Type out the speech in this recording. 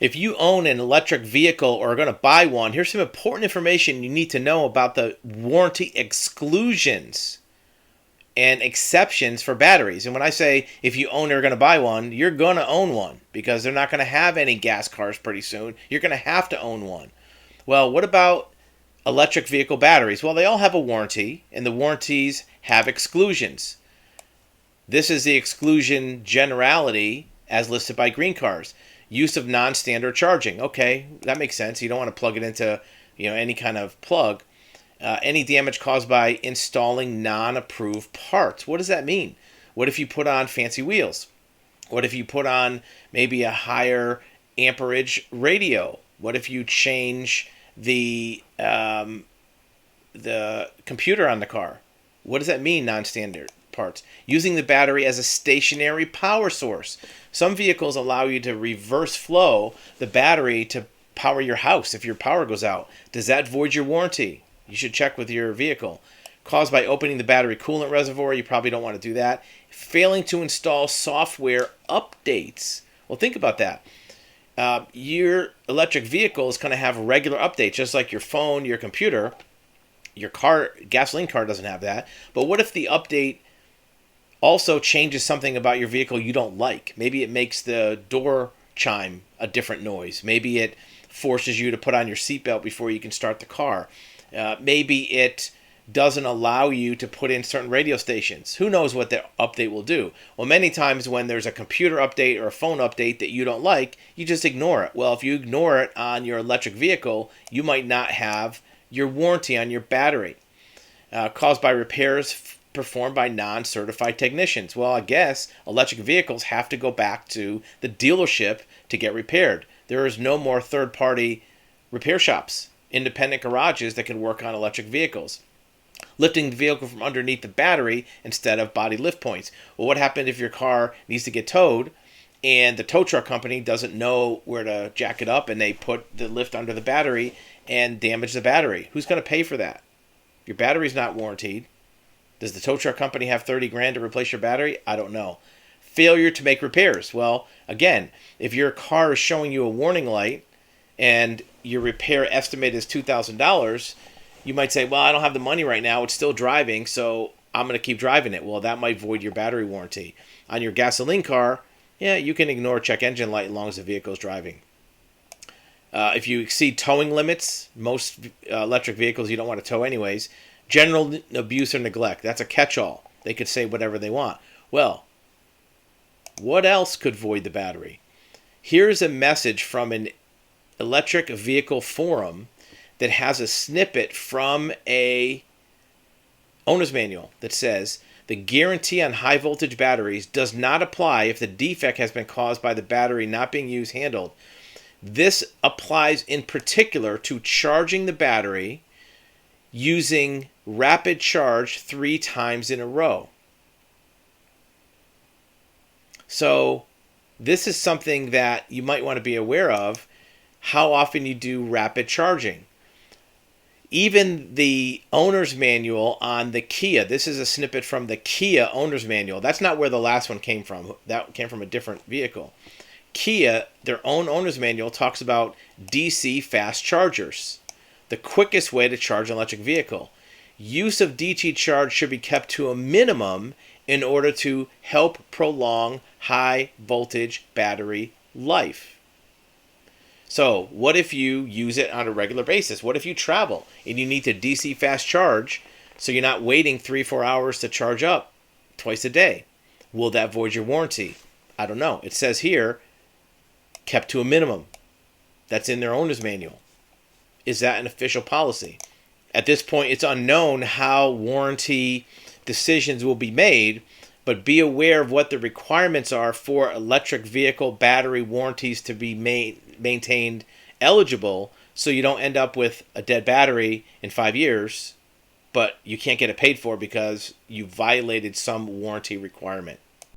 If you own an electric vehicle or are going to buy one, here's some important information you need to know about the warranty exclusions and exceptions for batteries. And when I say if you own or are going to buy one, you're going to own one because they're not going to have any gas cars pretty soon. You're going to have to own one. Well, what about electric vehicle batteries? Well, they all have a warranty, and the warranties have exclusions. This is the exclusion generality as listed by Green Cars. Use of non-standard charging. Okay, that makes sense. You don't want to plug it into any kind of plug. Any damage caused by installing non-approved parts. What does that mean? What if you put on fancy wheels? What if you put on maybe a higher amperage radio? What if you change the computer on the car? What does that mean, non-standard parts? Using the battery as a stationary power source. Some vehicles allow you to reverse flow the battery to power your house if your power goes out. Does that void your warranty? You should check with your vehicle. Caused by opening the battery coolant reservoir, you probably don't want to do that. Failing to install software updates. Well, think about that. Your electric vehicle is going to have regular updates, just like your phone, your computer. Your car, gasoline car doesn't have that. But what if the update also changes something about your vehicle you don't like? Maybe it makes the door chime a different noise. Maybe it forces you to put on your seatbelt before you can start the car. Maybe it doesn't allow you to put in certain radio stations. Who knows what the update will do? Well, many times when there's a computer update or a phone update that you don't like, you just ignore it. Well, if you ignore it on your electric vehicle, you might not have your warranty on your battery. Caused by repairs performed by non-certified technicians. Well, I guess electric vehicles have to go back to the dealership to get repaired. There is no more third-party repair shops, independent garages that can work on electric vehicles. Lifting the vehicle from underneath the battery instead of body lift points. Well, what happens if your car needs to get towed and the tow truck company doesn't know where to jack it up and they put the lift under the battery and damage the battery? Who's going to pay for that? Your battery's not warranted. Does the tow truck company have 30 grand to replace your battery? I don't know. Failure to make repairs. Well, again, if your car is showing you a warning light and your repair estimate is $2,000, you might say, well, I don't have the money right now. It's still driving, so I'm going to keep driving it. Well, that might void your battery warranty. On your gasoline car, yeah, you can ignore check engine light as long as the vehicle's driving. If you exceed towing limits, most electric vehicles you don't want to tow anyways. General abuse or neglect. That's a catch-all. They could say whatever they want. Well, what else could void the battery? Here's a message from an electric vehicle forum that has a snippet from a owner's manual that says the guarantee on high voltage batteries does not apply if the defect has been caused by the battery not being used handled. This applies in particular to charging the battery using rapid charge 3 times in a row. So this is something that you might want to be aware of, how often you do rapid charging. Even the owner's manual on the Kia, this is a snippet from the Kia owner's manual. That's not where the last one came from. That came from a different vehicle. Kia, their own owner's manual, talks about DC fast chargers, the quickest way to charge an electric vehicle. Use of DC charge should be kept to a minimum in order to help prolong high voltage battery life. So what if you use it on a regular basis? What if you travel and you need to DC fast charge so you're not waiting 3-4 hours to charge up twice a day? Will that void your warranty? I don't know. It says here, kept to a minimum. That's in their owner's manual. Is that an official policy? At this point, it's unknown how warranty decisions will be made, but be aware of what the requirements are for electric vehicle battery warranties to be maintained eligible, so you don't end up with a dead battery in 5 years, but you can't get it paid for because you violated some warranty requirement.